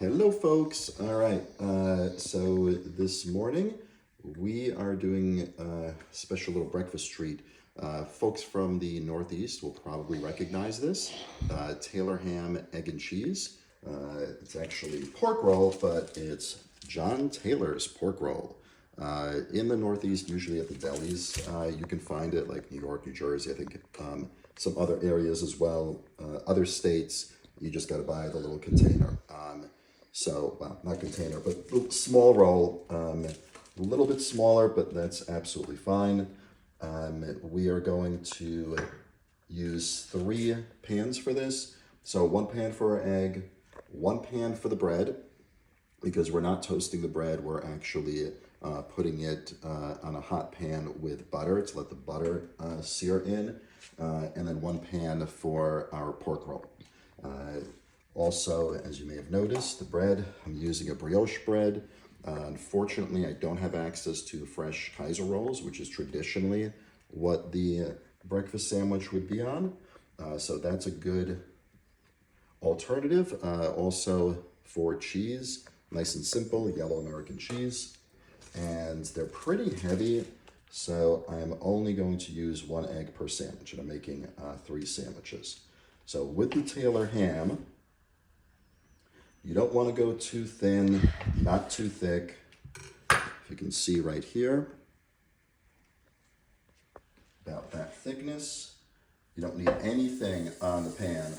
Hello, folks. All right. So this morning we are doing a special little breakfast treat. Folks from the Northeast will probably recognize this. Taylor ham, egg and cheese. It's actually pork roll, but it's John Taylor's pork roll. In the Northeast, usually at the delis, you can find it, like New York, New Jersey, I think some other areas as well. Other states, you just got to buy the little container. Well, not container, but small roll, a little bit smaller, but that's absolutely fine. We are going to use 3 pans for this. So 1 pan for our egg, 1 pan for the bread, because we're not toasting the bread, we're actually putting it on a hot pan with butter to let the butter sear in, and then 1 pan for our pork roll. Also, as you may have noticed, the bread, I'm using a brioche bread. Unfortunately, I don't have access to fresh Kaiser rolls, which is traditionally what the breakfast sandwich would be on. So that's a good alternative. Also for cheese, nice and simple, yellow American cheese. And they're pretty heavy, so I'm only going to use 1 egg per sandwich, and I'm making 3 sandwiches. So with the Taylor ham, you don't want to go too thin, not too thick. If you can see right here, about that thickness. You don't need anything on the pan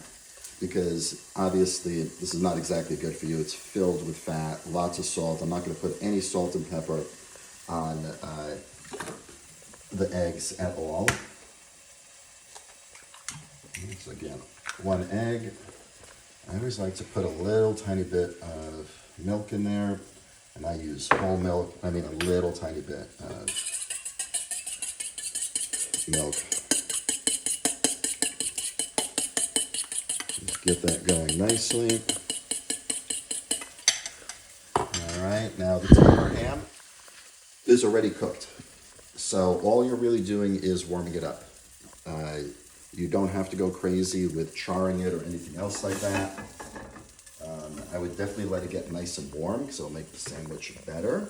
because obviously this is not exactly good for you. It's filled with fat, lots of salt. I'm not going to put any salt and pepper on the eggs at all. So again, 1 egg. I always like to put a little tiny bit of milk in there, and I use whole milk. I mean a little tiny bit of milk. Just get that going nicely. All right, now the Taylor ham is already cooked. So all you're really doing is warming it up. You don't have to go crazy with charring it or anything else like that. I would definitely let it get nice and warm because it'll make the sandwich better.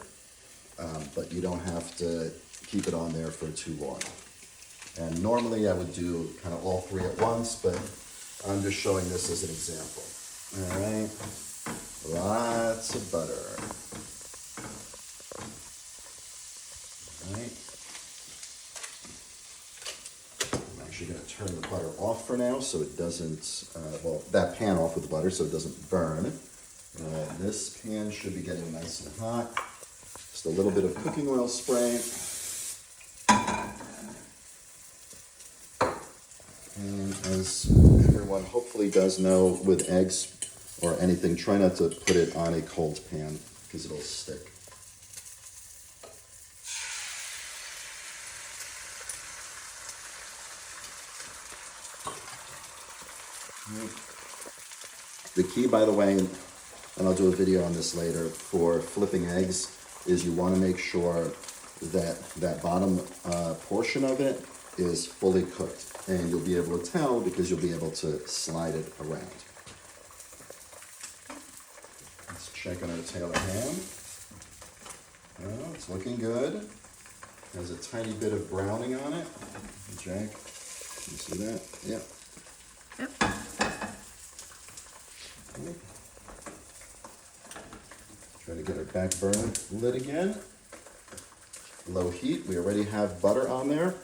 But you don't have to keep it on there for too long. And normally I would do kind of all 3 at once, but I'm just showing this as an example. All right, lots of butter. All right. I'm actually going to turn the butter off for now so it doesn't, that pan off with the butter so it doesn't burn. This pan should be getting nice and hot. Just a little bit of cooking oil spray. And as everyone hopefully does know, with eggs or anything, try not to put it on a cold pan because it'll stick. The key, by the way, and I'll do a video on this later, for flipping eggs is you want to make sure that that bottom portion of it is fully cooked. And you'll be able to tell because you'll be able to slide it around. Let's check on our Taylor ham. Oh, it's looking good. Has a tiny bit of browning on it. Jack, you see that? Yep. Yep. Okay. Try to get our back burner lit again. Low heat. We already have butter on there,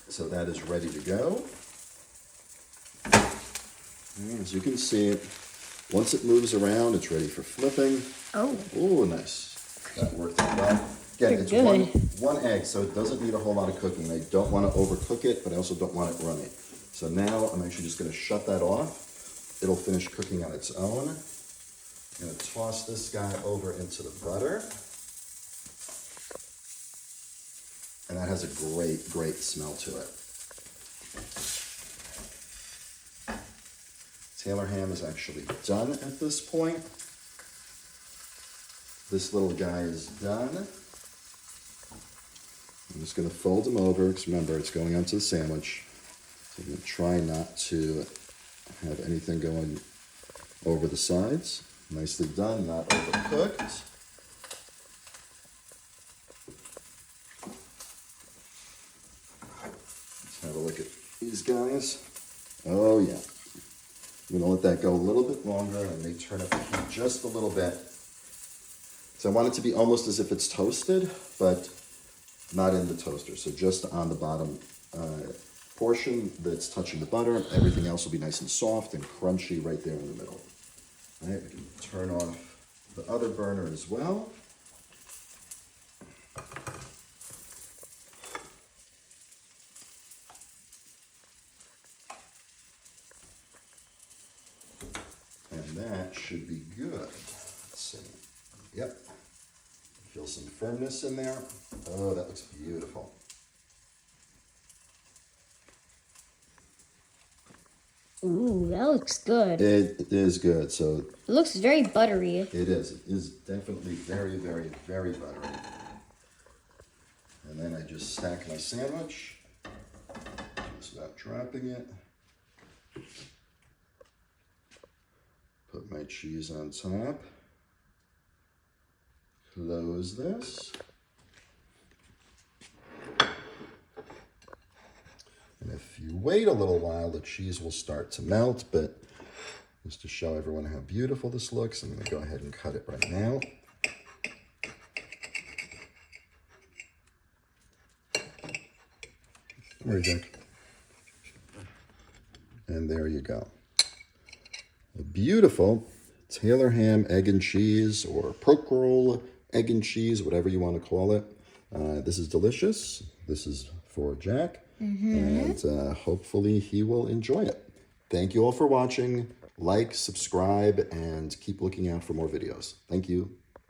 so that is ready to go. And as you can see, once it moves around, it's ready for flipping. Oh, nice. That worked out well. Again, it's one egg, so it doesn't need a whole lot of cooking. I don't want to overcook it, but I also don't want it runny. So now I'm actually just going to shut that off. It'll finish cooking on its own. I'm going to toss this guy over into the butter. And that has a great, great smell to it. Taylor ham is actually done at this point. This little guy is done. I'm just going to fold him over because remember, it's going onto the sandwich. So I'm going to try not to have anything going over the sides. Nicely done, not overcooked. Let's have a look at these guys. Oh yeah. I'm gonna let that go a little bit longer. I may turn up the heat just a little bit. So I want it to be almost as if it's toasted, but not in the toaster. So just on the bottom portion that's touching the butter. Everything else will be nice and soft and crunchy right there in the middle. All right, we can turn off the other burner as well. And that should be good. Let's see. Yep. Feel some firmness in there. Oh, that looks beautiful. Ooh, that looks good. It is good. So It looks very buttery. it is. It is definitely very, very, very buttery. And then I just stack my sandwich, just without dropping it. Put my cheese on top. Close this. And if you wait a little while, the cheese will start to melt, but just to show everyone how beautiful this looks, I'm gonna go ahead and cut it right now. There you go. And there you go. A beautiful Taylor ham egg and cheese, or pork roll egg and cheese, whatever you want to call it. This is delicious. This is for Jack. And hopefully he will enjoy it. Thank you all for watching. Like, subscribe, and keep looking out for more videos. Thank you.